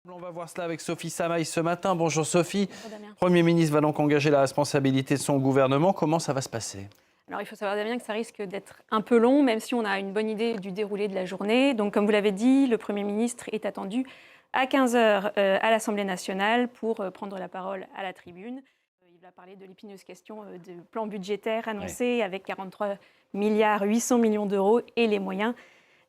On va voir cela avec Sophie Samaï ce matin. Bonjour Sophie. Bonjour Damien. Premier ministre va donc engager la responsabilité de son gouvernement. Comment ça va se passer ? Alors il faut savoir Damien que ça risque d'être un peu long, même si on a une bonne idée du déroulé de la journée. Donc comme vous l'avez dit, le Premier ministre est attendu à 15h à l'Assemblée nationale pour prendre la parole à la tribune. Il va parler de l'épineuse question du plan budgétaire annoncé avec 43 milliards 800 millions d'euros et les moyens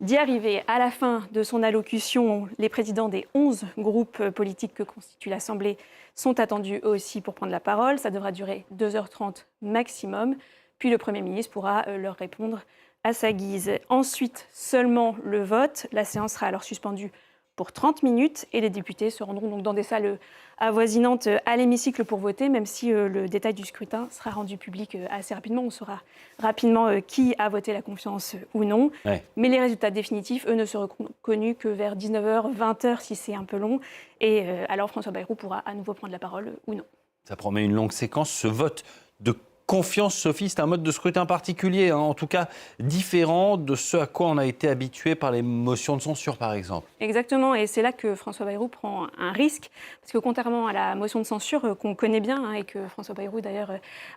d'y arriver. À la fin de son allocution, les présidents des 11 groupes politiques que constitue l'Assemblée sont attendus eux aussi pour prendre la parole. Ça devra durer 2h30 maximum. Puis le Premier ministre pourra leur répondre à sa guise. Ensuite, seulement le vote. La séance sera alors suspendue pour 30 minutes et les députés se rendront donc dans des salles avoisinantes à l'hémicycle pour voter, même si le détail du scrutin sera rendu public assez rapidement. On saura rapidement qui a voté la confiance ou non. Ouais. Mais les résultats définitifs, eux, ne seront connus que vers 19h, 20h si c'est un peu long. Et alors François Bayrou pourra à nouveau prendre la parole ou non. Ça promet une longue séquence. Ce vote de confiance, Sophie, c'est un mode de scrutin particulier, en tout cas différent de ce à quoi on a été habitué par les motions de censure, par exemple. Exactement, et c'est là que François Bayrou prend un risque, parce que contrairement à la motion de censure qu'on connaît bien, et que François Bayrou d'ailleurs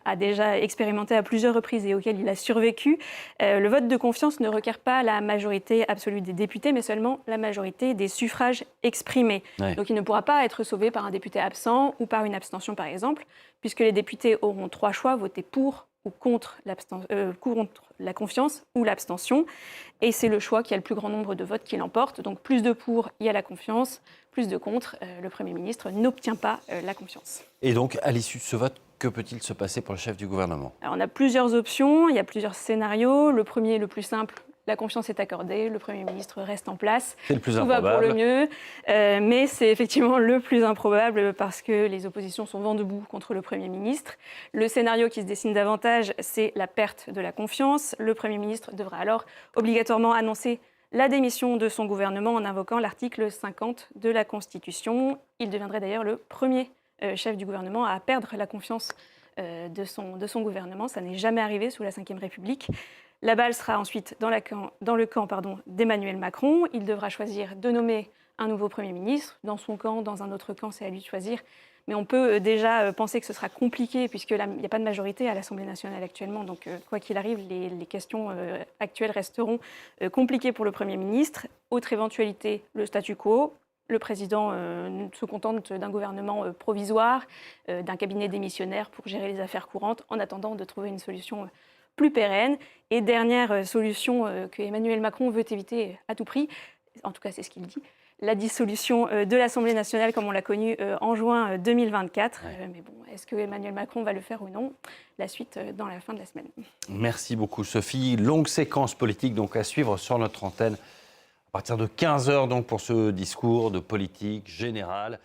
a déjà expérimenté à plusieurs reprises et auquel il a survécu, le vote de confiance ne requiert pas la majorité absolue des députés, mais seulement la majorité des suffrages exprimés. Ouais. Donc il ne pourra pas être sauvé par un député absent ou par une abstention, par exemple, puisque les députés auront 3 choix, voter pour ou contre la confiance ou l'abstention. Et c'est le choix qui a le plus grand nombre de votes qui l'emporte. Donc plus de pour, il y a la confiance, plus de contre, le Premier ministre n'obtient pas la confiance. Et donc, à l'issue de ce vote, que peut-il se passer pour le chef du gouvernement ? Alors, on a plusieurs options, il y a plusieurs scénarios. Le premier, le plus simple, la confiance est accordée, le Premier ministre reste en place. C'est le plus Tout improbable. va pour le mieux, mais c'est effectivement le plus improbable parce que les oppositions sont vent debout contre le Premier ministre. Le scénario qui se dessine davantage, c'est la perte de la confiance. Le Premier ministre devra alors obligatoirement annoncer la démission de son gouvernement en invoquant l'article 50 de la Constitution. Il deviendrait d'ailleurs le premier chef du gouvernement à perdre la confiance de son gouvernement. Ça n'est jamais arrivé sous la Ve République. La balle sera ensuite dans le camp d'Emmanuel Macron. Il devra choisir de nommer un nouveau Premier ministre. Dans son camp, dans un autre camp, c'est à lui de choisir. Mais on peut déjà penser que ce sera compliqué puisqu'il n'y a pas de majorité à l'Assemblée nationale actuellement. Donc quoi qu'il arrive, les questions actuelles resteront compliquées pour le Premier ministre. Autre éventualité, le statu quo. Le président se contente d'un gouvernement provisoire, d'un cabinet démissionnaire pour gérer les affaires courantes en attendant de trouver une solution plus pérenne. Et dernière solution que Emmanuel Macron veut éviter à tout prix, en tout cas c'est ce qu'il dit, la dissolution de l'Assemblée nationale comme on l'a connue en juin 2024. Ouais. Mais bon, est-ce que Emmanuel Macron va le faire ou non ? La suite dans la fin de la semaine. Merci beaucoup Sophie. Longue séquence politique donc à suivre sur notre antenne à partir de 15h donc pour ce discours de politique générale.